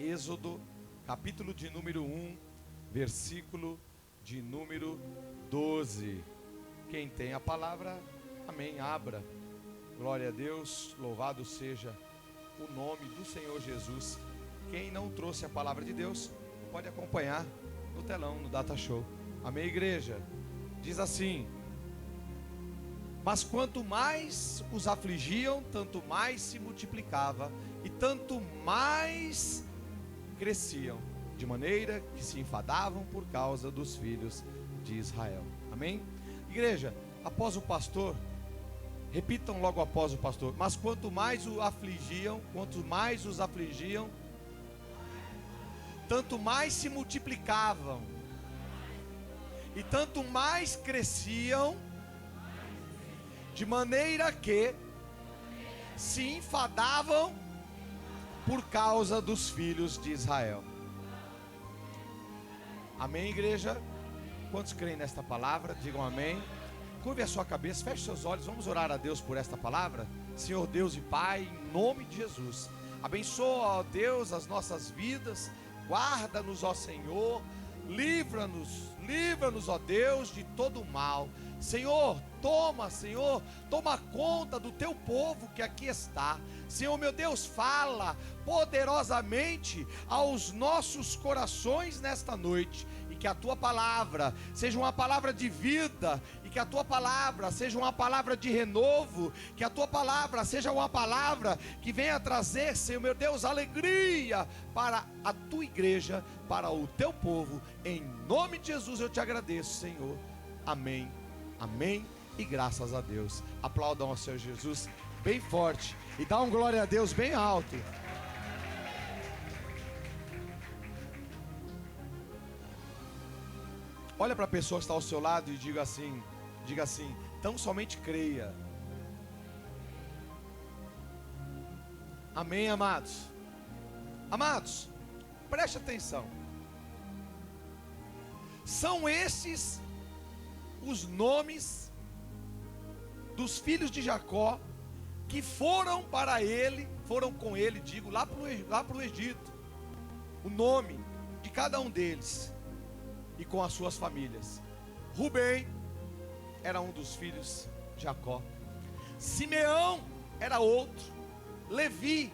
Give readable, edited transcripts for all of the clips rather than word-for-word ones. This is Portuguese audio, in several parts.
Êxodo, capítulo de número 1, versículo de número 12. Quem tem a palavra, amém, abra. Glória a Deus, louvado seja o nome do Senhor Jesus. Quem não trouxe a palavra de Deus, pode acompanhar no telão, no Data Show. Amém, igreja? Diz assim: mas quanto mais os afligiam, tanto mais se multiplicava, e tanto mais cresciam, de maneira que se enfadavam por causa dos filhos de Israel. Amém? Igreja, após o pastor, repitam logo após o pastor: mas quanto mais os afligiam, tanto mais se multiplicavam, e tanto mais cresciam, de maneira que se enfadavam por causa dos filhos de Israel. Amém, igreja? Quantos creem nesta palavra? Digam amém. Curve a sua cabeça, feche seus olhos, vamos orar a Deus por esta palavra. Senhor Deus e Pai, em nome de Jesus, abençoa, ó Deus, as nossas vidas, guarda-nos, ó Senhor, livra-nos, ó Deus, de todo o mal. Senhor, toma conta do teu povo que aqui está. Senhor, meu Deus, fala poderosamente aos nossos corações nesta noite, e que a tua palavra seja uma palavra de vida, e que a tua palavra seja uma palavra de renovo, que a tua palavra seja uma palavra que venha trazer, Senhor meu Deus, alegria para a tua igreja, para o teu povo. Em nome de Jesus eu te agradeço, Senhor. Amém, amém e graças a Deus. Aplaudam ao Senhor Jesus bem forte e dá um glória a Deus bem alto. Olha para a pessoa que está ao seu lado e diga assim: tão somente creia. Amém, amados? Amados, preste atenção. São esses os nomes dos filhos de Jacó que foram com ele, lá para o Egito. O nome de cada um deles e com as suas famílias. Rubem era um dos filhos de Jacó. Simeão era outro. Levi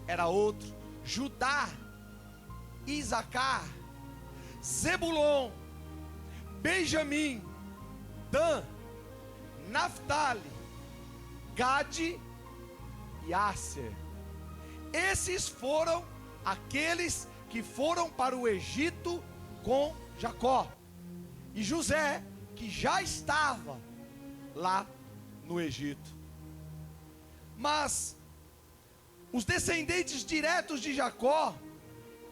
era outro. Judá, Isacar, Zebulon, Benjamim, Dan, Naftali, Gade e Asser. Esses foram aqueles que foram para o Egito com Jacó. E José, que já estava lá no Egito. Mas os descendentes diretos de Jacó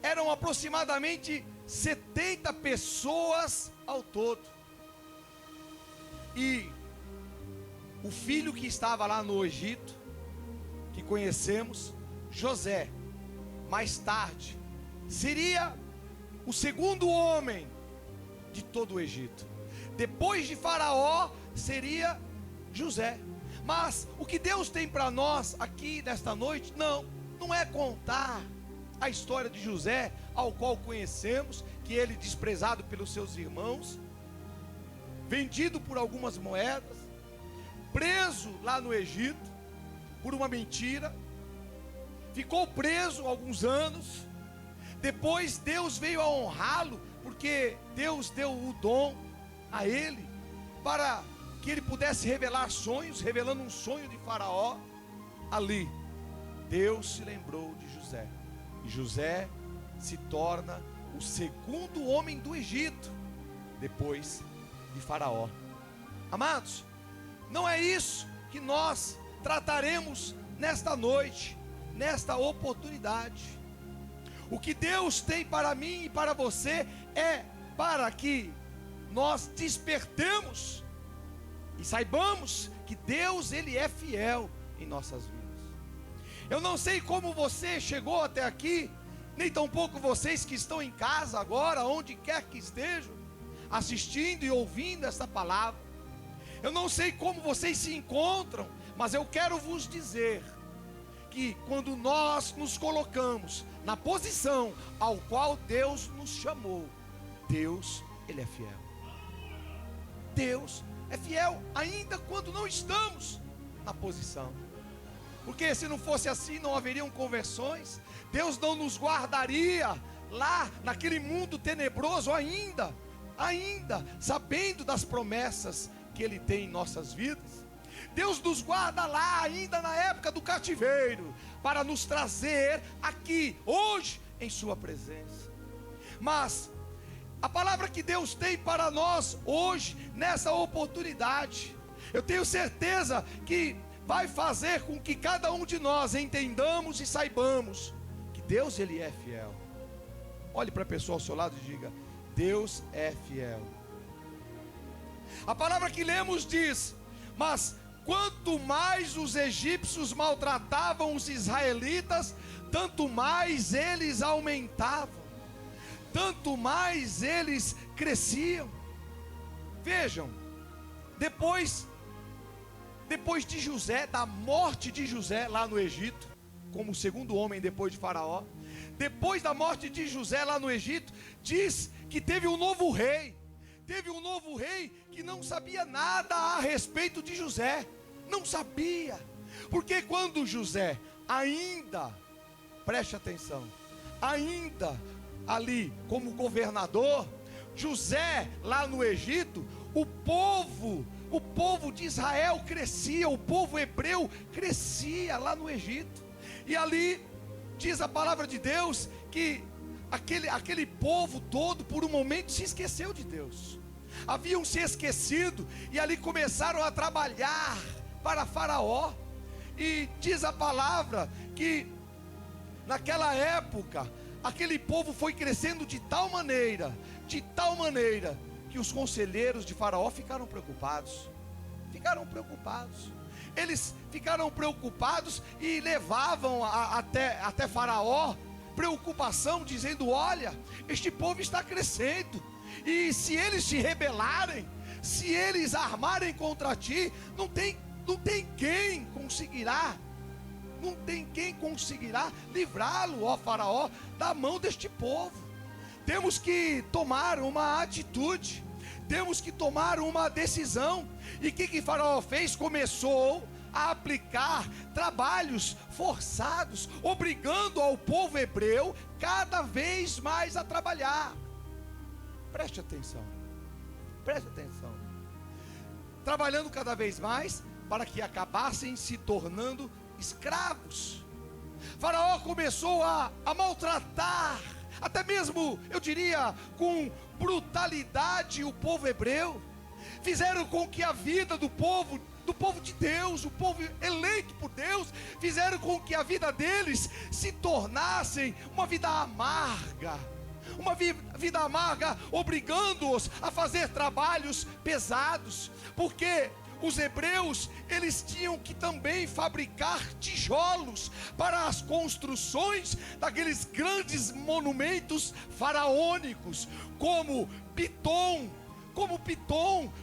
eram aproximadamente 70 pessoas ao todo. E o filho que estava lá no Egito, que conhecemos, José, mais tarde seria o segundo homem de todo o Egito. Depois de Faraó seria José. Mas o que Deus tem para nós aqui nesta noite, não é contar a história de José, ao qual conhecemos, que ele, desprezado pelos seus irmãos, vendido por algumas moedas, preso lá no Egito por uma mentira, ficou preso alguns anos. Depois Deus veio a honrá-lo, porque Deus deu o dom a ele para que ele pudesse revelar sonhos, revelando um sonho de Faraó. Ali Deus se lembrou de José, e José se torna o segundo homem do Egito, depois de Faraó. Amados, não é isso que nós trataremos nesta noite, nesta oportunidade. O que Deus tem para mim e para você é para que nós despertemos e saibamos que Deus, Ele é fiel em nossas vidas. Eu não sei como você chegou até aqui, nem tampouco vocês que estão em casa agora, onde quer que estejam, assistindo e ouvindo esta palavra. Eu não sei como vocês se encontram, mas eu quero vos dizer que quando nós nos colocamos na posição ao qual Deus nos chamou, Deus, Ele é fiel. Deus é fiel ainda quando não estamos na posição. Porque se não fosse assim, não haveriam conversões. Deus não nos guardaria lá naquele mundo tenebroso ainda sabendo das promessas que Ele tem em nossas vidas. Deus nos guarda lá ainda na época do cativeiro, para nos trazer aqui, hoje, em sua presença. Mas a palavra que Deus tem para nós hoje, nessa oportunidade, eu tenho certeza que vai fazer com que cada um de nós entendamos e saibamos que Deus, Ele é fiel. Olhe para a pessoa ao seu lado e diga: Deus é fiel. A palavra que lemos diz: mas quanto mais os egípcios maltratavam os israelitas, tanto mais eles aumentavam, tanto mais eles cresciam. Vejam, depois de José, da morte de José lá no Egito, como o segundo homem depois de Faraó, depois da morte de José lá no Egito, diz que teve um novo rei. Teve um novo rei que não sabia nada a respeito de José. Não sabia. Porque quando José ainda, preste atenção, ainda ali como governador, José lá no Egito, o povo de Israel crescia, o povo hebreu crescia lá no Egito. E ali diz a palavra de Deus que aquele povo todo por um momento se esqueceu de Deus. Haviam se esquecido e ali começaram a trabalhar para Faraó. E diz a palavra que naquela época aquele povo foi crescendo de tal maneira que os conselheiros de Faraó ficaram preocupados. Eles ficaram preocupados e levavam até Faraó preocupação, dizendo: olha, este povo está crescendo, e se eles se rebelarem, se eles armarem contra ti, não tem quem conseguirá livrá-lo, ó Faraó, da mão deste povo. Temos que tomar uma atitude, temos que tomar uma decisão. E o que Faraó fez? Começou a aplicar trabalhos forçados, obrigando ao povo hebreu cada vez mais a trabalhar. Preste atenção. Trabalhando cada vez mais para que acabassem se tornando escravos. Faraó começou a maltratar, até mesmo, eu diria, com brutalidade, o povo hebreu. Fizeram com que a vida do povo de Deus, o povo eleito por Deus, fizeram com que a vida deles se tornasse uma vida amarga, obrigando-os a fazer trabalhos pesados, porque os hebreus, eles tinham que também fabricar tijolos para as construções daqueles grandes monumentos faraônicos, como Pitom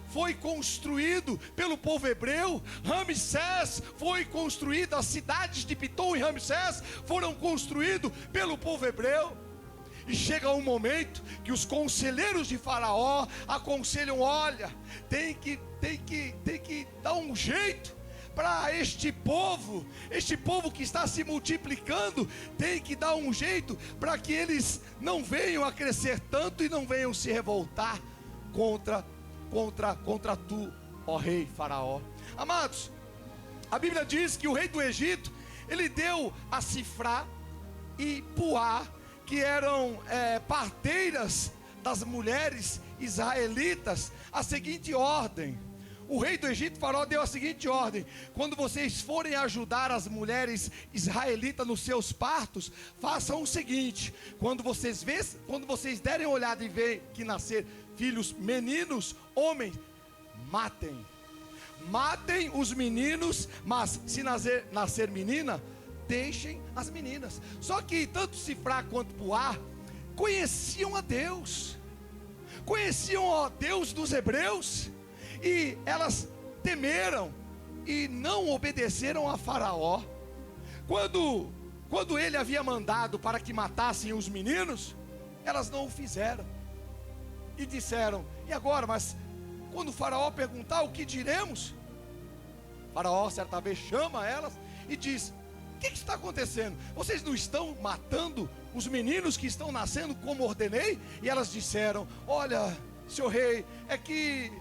foi construído pelo povo hebreu, Ramsés foi construído, as cidades de Pitom e Ramsés foram construídos pelo povo hebreu. E chega um momento que os conselheiros de Faraó aconselham: olha, tem que dar um jeito para este povo que está se multiplicando, tem que dar um jeito para que eles não venham a crescer tanto e não venham se revoltar contra tu, ó rei Faraó. Amados, a Bíblia diz que o rei do Egito, ele deu a Sifrá e Puá, que eram parteiras das mulheres israelitas, a seguinte ordem. O rei do Egito, Faraó, deu a seguinte ordem: quando vocês forem ajudar as mulheres israelitas nos seus partos, façam o seguinte: quando vocês derem uma olhada e ver que nascer filhos meninos, homens, matem os meninos, mas se nascer menina, deixem as meninas. Só que tanto Sifrá quanto Puá conheciam a Deus, Deus dos hebreus, e elas temeram e não obedeceram a Faraó. quando ele havia mandado para que matassem os meninos, elas não o fizeram. E disseram: e agora? Mas quando o faraó perguntar, o que diremos? Faraó certa vez chama elas e diz: o que está acontecendo? Vocês não estão matando os meninos que estão nascendo como ordenei? E elas disseram: olha, senhor rei, é que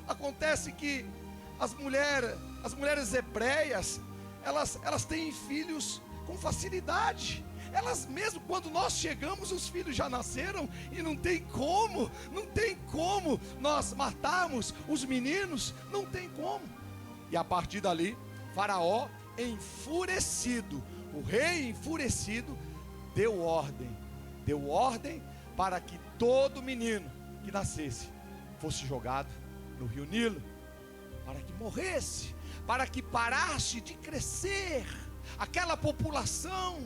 acontece que as mulheres hebreias, elas têm filhos com facilidade. Elas mesmo, quando nós chegamos, os filhos já nasceram, e não tem como nós matarmos os meninos, não tem como. E a partir dali, Faraó enfurecido, o rei enfurecido, deu ordem para que todo menino que nascesse fosse jogado no rio Nilo, para que morresse, para que parasse de crescer aquela população,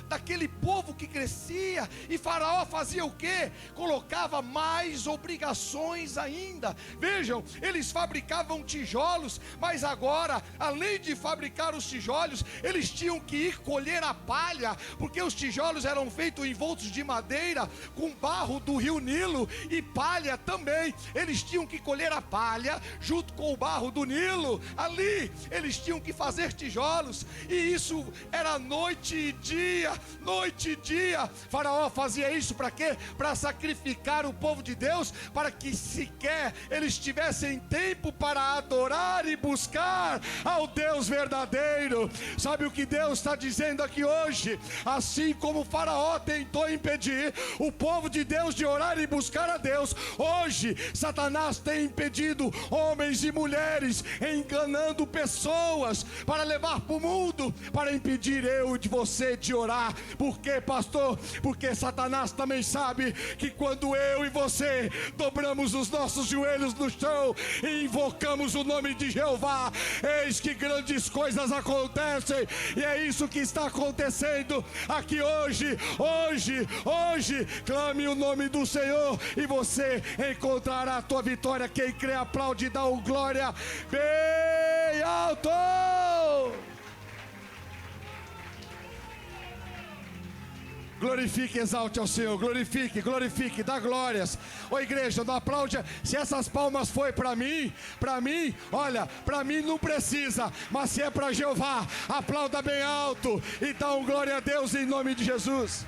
daquele povo que crescia. E Faraó fazia o quê? Colocava mais obrigações ainda. Vejam, eles fabricavam tijolos, mas agora, além de fabricar os tijolos, eles tinham que ir colher a palha, porque os tijolos eram feitos envoltos de madeira, com barro do rio Nilo, e palha também. Eles tinham que colher a palha junto com o barro do Nilo. Ali eles tinham que fazer tijolos, e isso era noite e dia, noite e dia. Faraó fazia isso para quê? Para sacrificar o povo de Deus, para que sequer eles tivessem tempo para adorar e buscar ao Deus verdadeiro. Sabe o que Deus está dizendo aqui hoje? Assim como Faraó tentou impedir o povo de Deus de orar e buscar a Deus, hoje Satanás tem impedido homens e mulheres, enganando pessoas para levar para o mundo, para impedir eu e você de orar. Por quê, pastor? Porque Satanás também sabe que quando eu e você dobramos os nossos joelhos no chão e invocamos o nome de Jeová, eis que grandes coisas acontecem. E é isso que está acontecendo aqui hoje. Hoje, clame o nome do Senhor e você encontrará a tua vitória. Quem crê, aplaude e dá um glória bem alto. Glorifique, exalte ao Senhor, glorifique, dá glórias. Ô igreja, não aplaude. Se essas palmas foi para mim, olha, para mim não precisa, mas se é para Jeová, aplauda bem alto e dá um glória a Deus em nome de Jesus.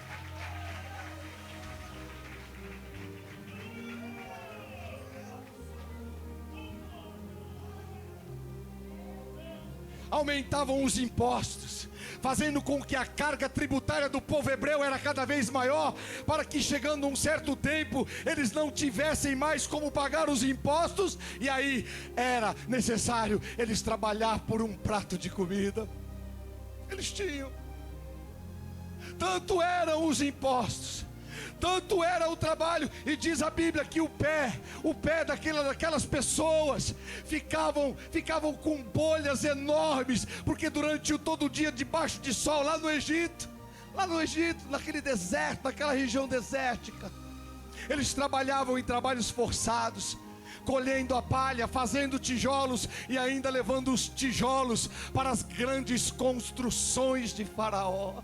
Aumentavam os impostos, fazendo com que a carga tributária do povo hebreu era cada vez maior, para que chegando um certo tempo, eles não tivessem mais como pagar os impostos, e aí era necessário eles trabalhar por um prato de comida. Eles tinham, tanto eram os impostos, tanto era o trabalho, e diz a Bíblia que o pé daquelas pessoas ficavam com bolhas enormes, porque durante todo o dia debaixo de sol, lá no Egito, naquele deserto, naquela região desértica, eles trabalhavam em trabalhos forçados, colhendo a palha, fazendo tijolos e ainda levando os tijolos para as grandes construções de Faraó.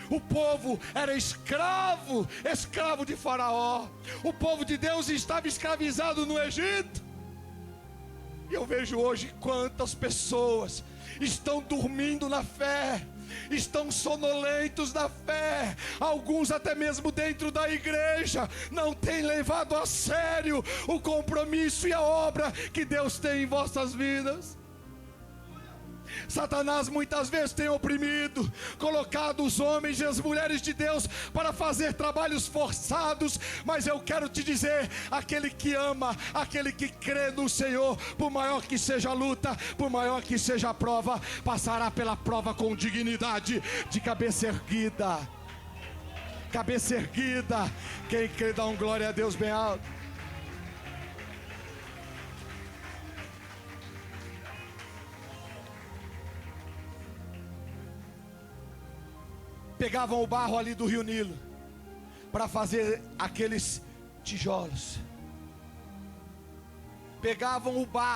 O povo era escravo de Faraó. O povo de Deus estava escravizado no Egito. E eu vejo hoje quantas pessoas estão dormindo na fé, estão sonolentos na fé. Alguns até mesmo dentro da igreja não têm levado a sério o compromisso e a obra que Deus tem em vossas vidas. Satanás muitas vezes tem oprimido, colocado os homens e as mulheres de Deus para fazer trabalhos forçados, mas eu quero te dizer, aquele que ama, aquele que crê no Senhor, por maior que seja a luta, por maior que seja a prova, passará pela prova com dignidade, de cabeça erguida. Quem crê dá um glória a Deus bem alto. Pegavam o barro ali do rio Nilo para fazer aqueles tijolos. Pegavam o barro